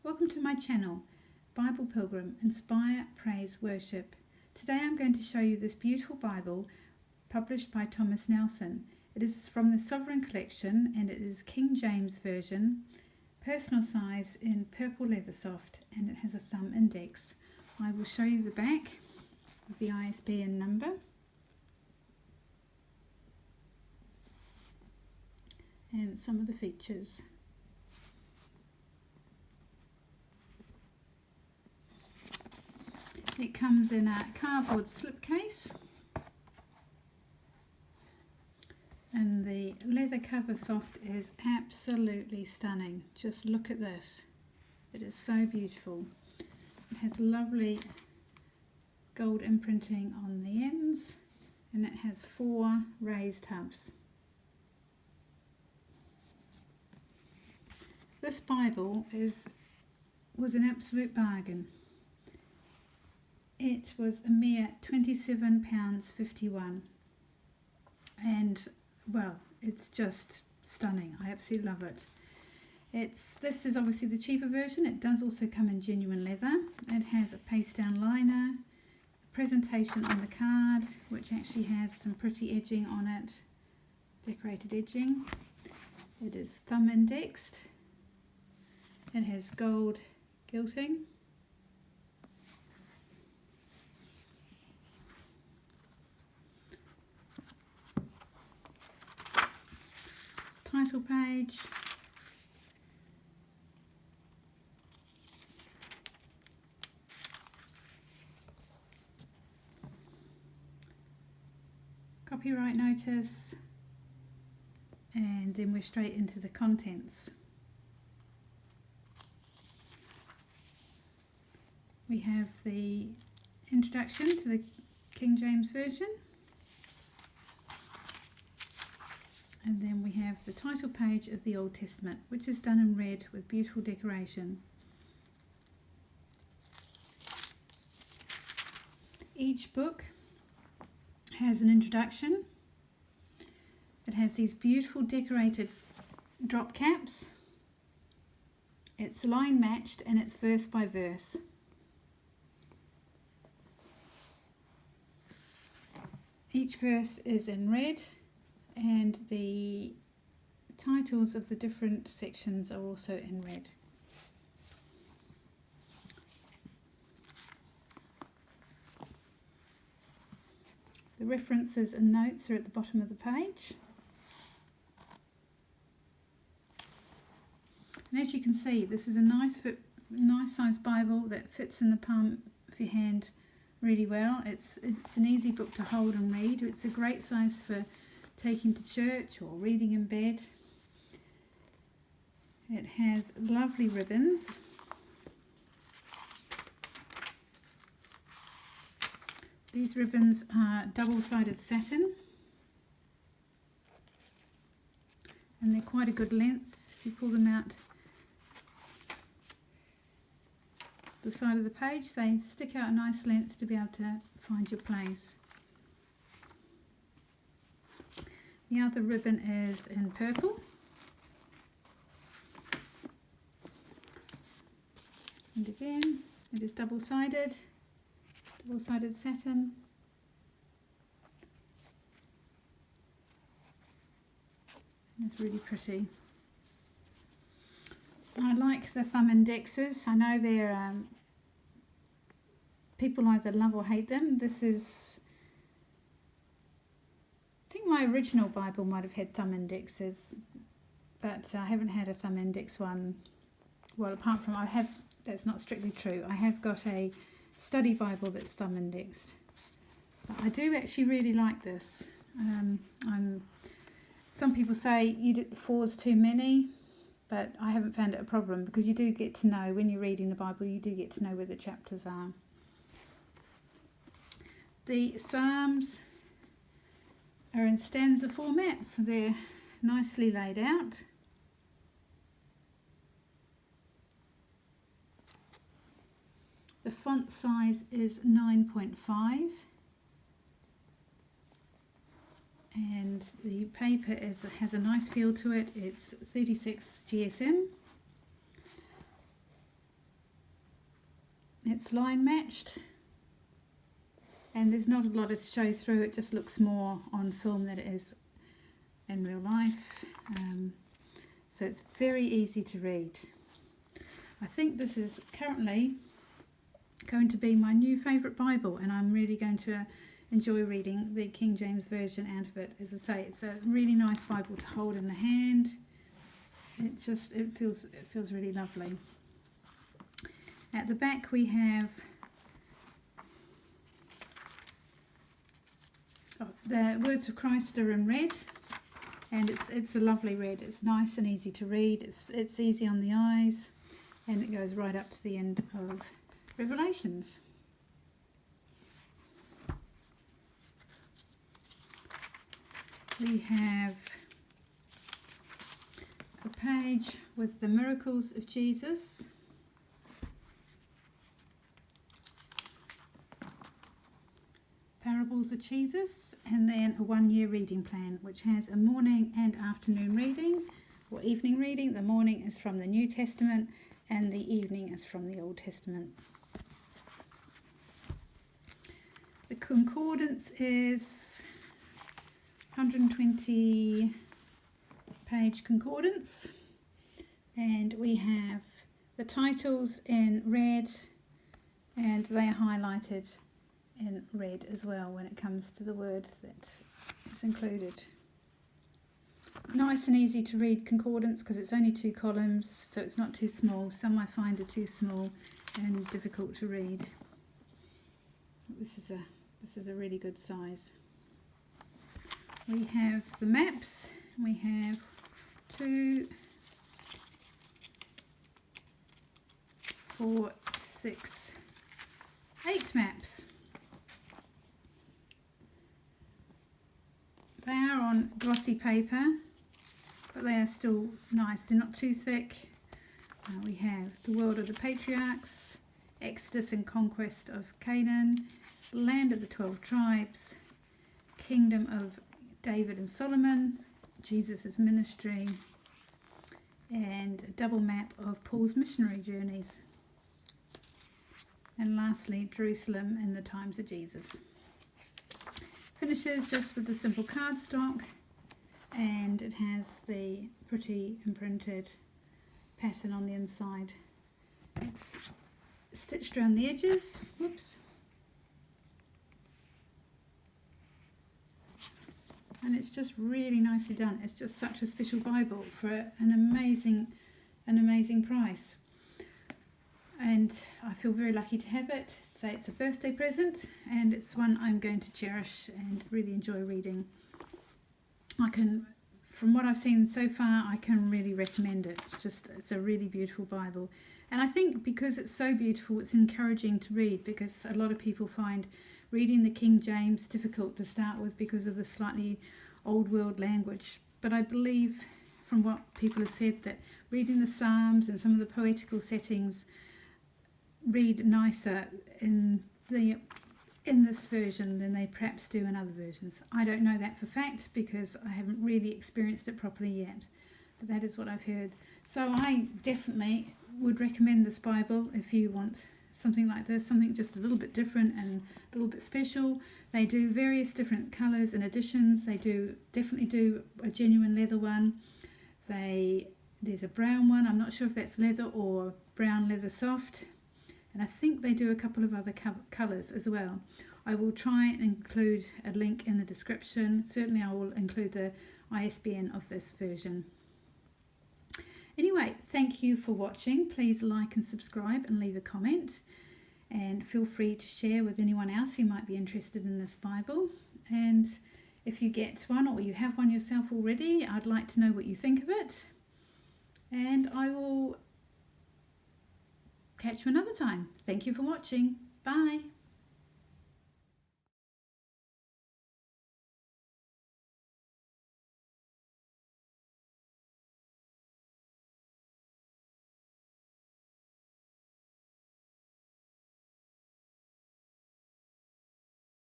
Welcome to my channel, Bible Pilgrim, Inspire, Praise, Worship. Today I'm going to show you this beautiful Bible published by Thomas Nelson. It is from the Sovereign Collection and it is King James Version, personal size in purple Leathersoft, and it has a thumb index. I will show you the back with the ISBN number. And some of the features. It comes in a cardboard slipcase, and the leather cover soft is absolutely stunning. Just look at this. It is so beautiful. It has lovely gold imprinting on the ends, and it has 4 raised hubs. This Bible was an absolute bargain. It was a mere £27.51, and well, it's just stunning. I absolutely love it. This is obviously the cheaper version. It does also come in genuine leather. It has a paste down liner, a presentation on the card, which actually has some pretty edging on it, decorated edging. It is thumb indexed. It has gold gilding. Title page. Copyright notice. And then we're straight into the contents. We have the introduction to the King James Version. And then we have the title page of the Old Testament, which is done in red with beautiful decoration. Each book has an introduction. It has these beautiful decorated drop caps. It's line matched and it's verse by verse. Each verse is in red, and the titles of the different sections are also in red. The references and notes are at the bottom of the page. And as you can see, this is a nice size Bible that fits in the palm of your hand really well. It's an easy book to hold and read. It's a great size for taking to church or reading in bed. It has lovely ribbons. These ribbons are double-sided satin, and they're quite a good length. If you pull them out the side of the page, they stick out a nice length to be able to find your place. The other ribbon is in purple. And again, it is double-sided satin. And it's really pretty. I like the thumb indexes. I know they're people either love or hate them. This is, I think my original Bible might have had thumb indexes, but I haven't had a thumb index one. Well, apart from that's not strictly true. I have got a study Bible that's thumb indexed. But I do actually really like this. Some people say 4 is too many, but I haven't found it a problem, because you do get to know, when you're reading the Bible, you do get to know where the chapters are. The Psalms are in stanza format, so they're nicely laid out. The font size is 9.5, and the paper has a nice feel to it. It's 36 GSM. It's line matched, and there's not a lot to show through. It just looks more on film than it is in real life. So it's very easy to read. I think this is currently going to be my new favourite Bible, and I'm really going to enjoy reading the King James Version out of it. As I say, it's a really nice Bible to hold in the hand. It feels really lovely. At the back we have the words of Christ are in red, and it's a lovely red. It's nice and easy to read. It's easy on the eyes, and it goes right up to the end of Revelations. We have a page with the miracles of Jesus. Parables of Jesus, and then a 1-year reading plan, which has a morning and afternoon reading or evening reading. The morning is from the New Testament and the evening is from the Old Testament. The Concordance is 120 page Concordance, and we have the titles in red, and they are highlighted in red as well when it comes to the words that is included. Nice and easy to read Concordance because it's only 2 columns, so it's not too small. Some I find are too small and difficult to read. This is a really good size. We have the maps. We have 2, 4, 6, 8 maps. They are on glossy paper, but they are still nice. They're not too thick. We have the world of the patriarchs, Exodus and conquest of Canaan, land of the 12 tribes, kingdom of David and Solomon, Jesus' ministry, and a double map of Paul's missionary journeys. And lastly, Jerusalem in the times of Jesus. Finishes just with the simple cardstock, and it has the pretty imprinted pattern on the inside. It's stitched around the edges. Whoops. And it's just really nicely done. It's just such a special Bible for an amazing price. And I feel very lucky to have it. So it's a birthday present, and it's one I'm going to cherish and really enjoy reading. From what I've seen so far, I can really recommend it. It's a really beautiful Bible. And I think because it's so beautiful, it's encouraging to read, because a lot of people find reading the King James difficult to start with because of the slightly old world language. But I believe from what people have said that reading the Psalms and some of the poetical settings read nicer in this version than they perhaps do in other versions. I don't know that for fact because I haven't really experienced it properly yet, but that is what I've heard. So I definitely would recommend this Bible if you want something like this, something just a little bit different and a little bit special. They do various different colours and editions. They definitely do a genuine leather one. There's a brown one. I'm not sure if that's leather or brown Leathersoft. And I think they do a couple of other colours as well. I will try and include a link in the description. Certainly I will include the ISBN of this version. Anyway, thank you for watching. Please like and subscribe and leave a comment. And feel free to share with anyone else who might be interested in this Bible. And if you get one or you have one yourself already, I'd like to know what you think of it. And I will catch you another time. Thank you for watching. Bye.